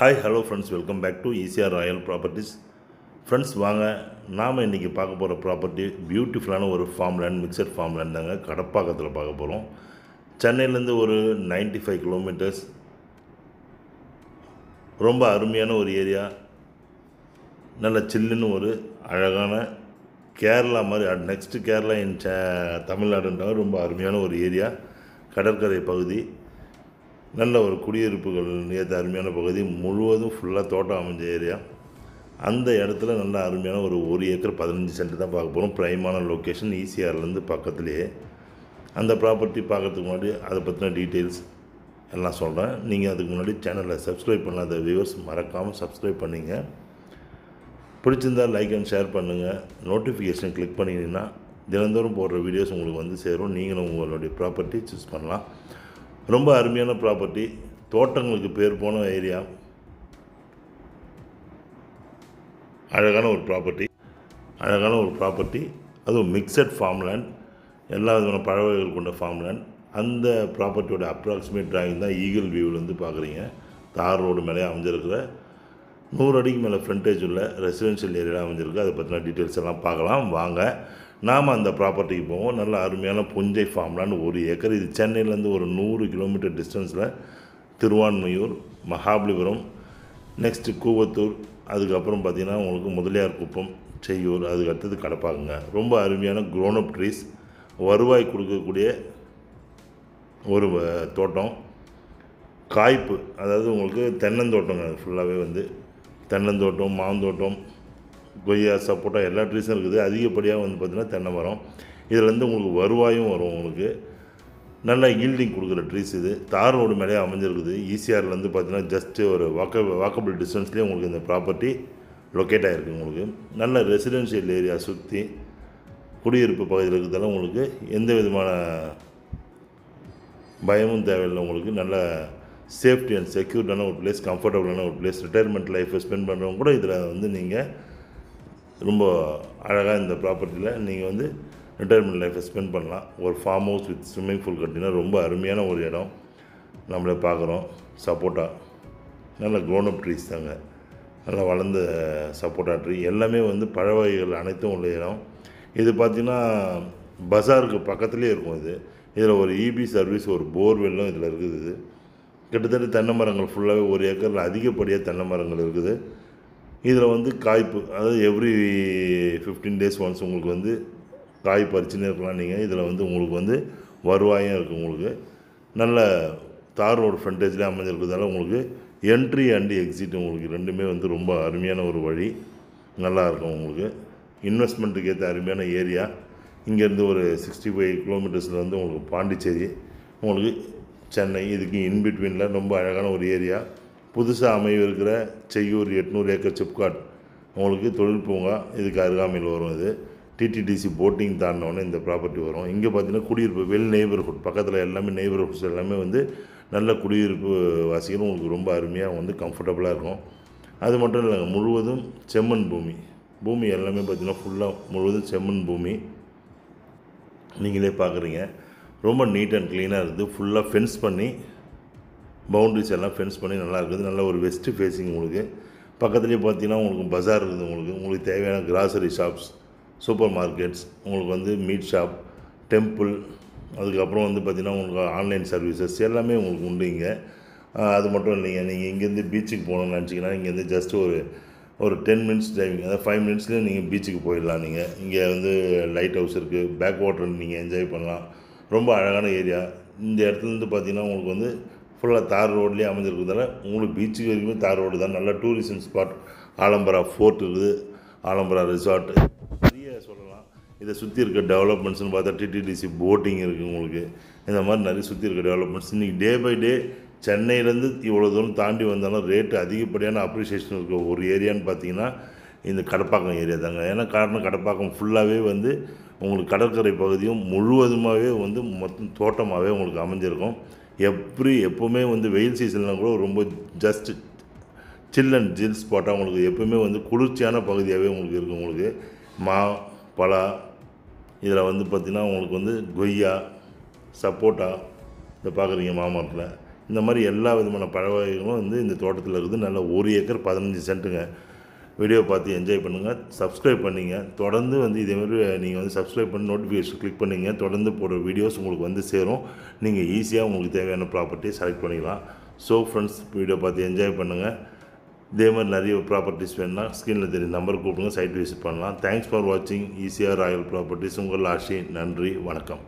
Hi hello friends, welcome back to ECR Royal Properties. Friends வாங்க, நாம் இன்றைக்கி பார்க்க போகிற ப்ராப்பர்ட்டி பியூட்டிஃபுல்லான ஒரு farm land, mixed farm land தாங்க. கடப்பாக்கத்தில் பார்க்க போகிறோம். சென்னையிலேருந்து ஒரு 95 கிலோமீட்டர்ஸ். ரொம்ப அருமையான ஒரு ஏரியா, நல்ல சில்லுன்னு ஒரு அழகான கேரளா மாதிரி, நெக்ஸ்ட்டு கேரளா இன் தமிழ்நாடுன்றாங்க. ரொம்ப அருமையான ஒரு ஏரியா, கடற்கரை பகுதி, நல்ல ஒரு குடியிருப்புகள் ஏற்ற அருமையான பகுதி, முழுவதும் ஃபுல்லாக தோட்டம் அமைஞ்ச ஏரியா. அந்த இடத்துல நல்ல அருமையான ஒரு 1 ஏக்கர் 15 சென்ட் தான் பார்க்க போகிறோம். ப்ரைமான லொக்கேஷன், ஈசிஆர்லேருந்து பக்கத்துலேயே. அந்த ப்ராப்பர்ட்டி பார்க்குறதுக்கு முன்னாடி அதை பற்றின டீட்டெயில்ஸ் எல்லாம் சொல்கிறேன். நீங்கள் அதுக்கு முன்னாடி சேனலில் சப்ஸ்கிரைப் பண்ணாத வியூவர்ஸ் மறக்காமல் சப்ஸ்கிரைப் பண்ணிங்க. பிடிச்சிருந்தால் லைக் அண்ட் ஷேர் பண்ணுங்கள். நோட்டிஃபிகேஷன் கிளிக் பண்ணிங்கன்னா தினந்தோறும் போடுற வீடியோஸ் உங்களுக்கு வந்து சேரும். நீங்களும் உங்களுடைய ப்ராப்பர்ட்டி சூஸ் பண்ணலாம். ரொம்ப அருமையான ப்ராப்பர்ட்டி, தோட்டங்களுக்கு பேர் போன ஏரியா, அழகான ஒரு ப்ராப்பர்ட்டி. அதுவும் மிக்சட் ஃபார்ம் லேண்ட், எல்லா விதமான பழவகைகள் கொண்ட ஃபார்ம் லேண்ட். அந்த ப்ராப்பர்ட்டியோட அப்ராக்சிமேட் டிராயிங் தான் ஈகிள் வியூவிலேருந்து பார்க்குறீங்க. தார் ரோடு மேலே அமைஞ்சிருக்கிற 100 அடிக்கு மேலே ஃப்ரண்டேஜ் உள்ள ரெசிடென்ஷியல் ஏரியாவில் அமைஞ்சிருக்கு. அதை பற்றின டீட்டெயில்ஸ் எல்லாம் பார்க்கலாம் வாங்க. நாம் அந்த ப்ராப்பர்ட்டிக்கு போவோம். நல்ல அருமையான புஞ்சை ஃபார்ம்லான்னு 1 ஏக்கர். இது சென்னையிலேருந்து ஒரு 100 கிலோமீட்டர் டிஸ்டன்ஸில் திருவான்மையூர், மகாபலிபுரம், நெக்ஸ்ட்டு கூவத்தூர், அதுக்கப்புறம் பார்த்திங்கன்னா உங்களுக்கு முதலியார் குப்பம், செய்யூர், அதுக்கு அடுத்தது கடப்பாக்குங்க. ரொம்ப அருமையான க்ரோனப் ட்ரீஸ், வருவாய் கொடுக்கக்கூடிய ஒரு தோட்டம். காய்ப்பு, அதாவது உங்களுக்கு தென்னந்தோட்டங்க. ஃபுல்லாகவே வந்து தென்னந்தோட்டம், மாந்தோட்டம், கொய்யா, சப்போட்டா எல்லா ட்ரீஸும் இருக்குது. அதிகப்படியாக வந்து பார்த்திங்கன்னா தென்னை மரம். இதிலேருந்து உங்களுக்கு வருவாயும் வரும். உங்களுக்கு நல்லா ஈல்டிங் கொடுக்குற ட்ரீஸ் இது. தார் ரோடு மேலே அமைஞ்சிருக்குது. ஈசிஆர்லேருந்து பார்த்திங்கன்னா ஜஸ்ட்டு ஒரு வாக்கபிள் டிஸ்டன்ஸ்லேயே உங்களுக்கு இந்த ப்ராப்பர்ட்டி லொக்கேட் ஆகிருக்கு. உங்களுக்கு நல்ல ரெசிடென்ஷியல் ஏரியா, சுற்றி குடியிருப்பு பகுதியில் இருக்கிறதால உங்களுக்கு எந்த விதமான பயமும் தேவையில்லை. உங்களுக்கு நல்ல சேஃப்டி அண்ட் செக்யூர்டான ஒரு பிளேஸ், கம்ஃபர்டபுளான ஒரு பிளேஸ். ரிட்டையர்மெண்ட் லைஃப்பை ஸ்பெண்ட் பண்ணுறவங்க கூட இதில் வந்து நீங்கள் ரொம்ப அழகாக இந்த ப்ராப்பர்ட்டியில் நீங்கள் வந்து ரிட்டையர்மெண்ட் லைஃப்பை ஸ்பெண்ட் பண்ணலாம். ஒரு farm house with swimming pool கட்டினா ரொம்ப அருமையான ஒரு இடம். நம்மளே பார்க்குறோம். சப்போட்டா நல்ல க்ரோனப் ட்ரீஸ் தாங்க, நல்லா வளர்ந்த சப்போட்டா ட்ரீ. எல்லாமே வந்து பழ வகைகள் அனைத்தும் உள்ள இடம். இது பார்த்திங்கன்னா பஜாருக்கு பக்கத்துலேயே இருக்கும். இதில் ஒரு இபி சர்வீஸ், ஒரு போர்வெல்லும் இதில் இருக்குது. கிட்டத்தட்ட தென்னை மரங்கள் ஃபுல்லாகவே 1 ஏக்கரில் அதிகப்படியாக தென்னை மரங்கள் இருக்குது. இதில் வந்து காய்ப்பு, அதாவது எவ்ரி 15 days ஒன்ஸ் உங்களுக்கு வந்து காய் பறிச்சுன்னே இருக்கலாம். நீங்கள் இதில் வந்து உங்களுக்கு வந்து வருவாயும் இருக்குது. உங்களுக்கு நல்ல தார் ரோடு ஃப்ரண்டேஜ்லேயே அமைஞ்சிருக்கிறதால உங்களுக்கு என்ட்ரி அண்ட் எக்ஸிட் உங்களுக்கு ரெண்டுமே வந்து ரொம்ப அருமையான ஒரு வழி, நல்லாயிருக்கும். உங்களுக்கு இன்வெஸ்ட்மெண்ட்டுக்கு ஏற்ற அருமையான ஏரியா. இங்கேருந்து ஒரு 65 கிலோமீட்டர்ஸில் வந்து உங்களுக்கு பாண்டிச்சேரி, உங்களுக்கு சென்னை, இதுக்கு இன்பிட்வீனில் ரொம்ப அழகான ஒரு ஏரியா. புதுசாக அமைவிருக்கிற செய்யூர் 800 ஏக்கர் சிப்காட் உங்களுக்கு தொழில் பூங்கா இதுக்கு அருகாமையில் வரும். இது டிடிடிசி போட்டிங் தாண்டினோடனே இந்த ப்ராப்பர்ட்டி வரும். இங்கே பார்த்திங்கன்னா குடியிருப்பு, வெல் நெய்பர்ஹுட் பக்கத்தில் எல்லாமே நெய்பர்ஹுட்ஸ் எல்லாமே வந்து நல்ல குடியிருப்பு வாசிகளும் உங்களுக்கு ரொம்ப அருமையாக வந்து கம்ஃபர்டபுளாக இருக்கும். அது மட்டும் இல்லைங்க, முழுவதும் செம்மண் பூமி எல்லாமே பார்த்திங்கன்னா ஃபுல்லாக முழுவதும் செம்மண் பூமி. நீங்களே பார்க்குறீங்க. ரொம்ப நீட் அண்ட் க்ளீனாக இருக்குது. ஃபுல்லாக ஃபென்ஸ் பண்ணி, பவுண்ட்ரிஸ் எல்லாம் ஃபென்ஸ் பண்ணி நல்லா இருக்குது. நல்ல ஒரு வெஸ்ட்டு ஃபேஸிங். உங்களுக்கு பக்கத்துலேயே பார்த்தீங்கன்னா உங்களுக்கு பஜார் இருக்குது. உங்களுக்கு தேவையான கிராசரி ஷாப்ஸ், சூப்பர் மார்க்கெட்ஸ், உங்களுக்கு வந்து மீட் ஷாப், டெம்பிள், அதுக்கப்புறம் வந்து பார்த்திங்கன்னா உங்களுக்கு ஆன்லைன் சர்வீசஸ் எல்லாமே உங்களுக்கு உண்டு இங்கே. அது மட்டும் இல்லைங்க, நீங்கள் இங்கேருந்து பீச்சுக்கு போகணுன்னு நினச்சிங்கன்னா இங்கேருந்து ஜஸ்ட் ஒரு 10 மினிட்ஸ் டிரைவிங், அதாவது 5 மினிட்ஸ்லேயே நீங்கள் பீச்சுக்கு போயிடலாம். நீங்கள் இங்கே வந்து லைட் ஹவுஸ் இருக்குது, பேக் வாட்டர் நீங்கள் என்ஜாய் பண்ணலாம். ரொம்ப அழகான ஏரியா. இந்த இடத்துலேருந்து பார்த்திங்கன்னா உங்களுக்கு வந்து ஃபுல்லாக தார் ரோட்லேயே அமைஞ்சிருக்கிறதால உங்களுக்கு பீச்சுக்கு வரைக்குமே தார் ரோடு தான். நல்ல டூரிசம் ஸ்பாட். ஆலம்பரா ஃபோர்ட் இருக்குது, ஆலம்பரா ரிசார்ட், நிறைய சொல்லலாம். இதை சுற்றி இருக்க டெவலப்மெண்ட்ஸ்னு பார்த்தா டிடிடிசி போட்டிங் இருக்குது. உங்களுக்கு இந்த மாதிரி நிறைய சுற்றி இருக்க டெவலப்மெண்ட்ஸ். இன்றைக்கி டே பை டே சென்னையிலேருந்து இவ்வளோ தூரம் தாண்டி வந்தாலும் ரேட்டு அதிகப்படியான அப்ரிஷியேஷன் இருக்க ஒரு ஏரியான்னு பார்த்தீங்கன்னா இந்த கடப்பாக்கம் ஏரியா தாங்க. ஏன்னா காரணம், கடப்பாக்கம் ஃபுல்லாகவே வந்து உங்களுக்கு கடற்கரை பகுதியும் முழுவதுமாகவே வந்து மொத்தம் தோட்டமாகவே உங்களுக்கு அமைஞ்சிருக்கும். எப்போவுமே வந்து வெயில் சீசனில் கூட ரொம்ப ஜஸ்ட் சில் அண்ட் ஜில் ஸ்பாட்டாக உங்களுக்கு எப்போவுமே வந்து குளிர்ச்சியான பகுதியாகவே உங்களுக்கு இருக்கும். உங்களுக்கு பலா, இதில் வந்து பார்த்திங்கன்னா உங்களுக்கு வந்து கொய்யா, சப்போட்டா, இதை பார்க்குறீங்க மாமரத்தில். இந்த மாதிரி எல்லா விதமான பழ வகைகளும் வந்து இந்த தோட்டத்தில் இருக்குது. நல்ல 1 ஏக்கர் 15 சென்ட்டுங்க. வீடியோ பார்த்து என்ஜாய் பண்ணுங்கள். சப்ஸ்கிரைப் பண்ணிங்க. தொடர்ந்து வந்து இதேமாதிரி நீங்கள் வந்து சப்ஸ்கிரைப் பண்ணி நோட்டிஃபிகேஷன் கிளிக் பண்ணிங்க. தொடர்ந்து போடுற வீடியோஸ் உங்களுக்கு வந்து சேரும். நீங்கள் ஈஸியாக உங்களுக்கு தேவையான ப்ராப்பர்ட்டியை செலக்ட் பண்ணிக்கலாம். ஸோ ஃப்ரெண்ட்ஸ், வீடியோ பார்த்து என்ஜாய் பண்ணுங்கள். இதே மாதிரி நிறைய ப்ராப்பர்ட்டிஸ் வேணுன்னா ஸ்க்ரீனில் தெரியும் நம்பர் கூப்பிடுங்க, சைட் விசிட் பண்ணலாம். தேங்க்ஸ் ஃபார் வாட்சிங் ஈசிஆர் ராயல் ப்ராப்பர்ட்டிஸ். உங்கள் ஆஷி. நன்றி, வணக்கம்.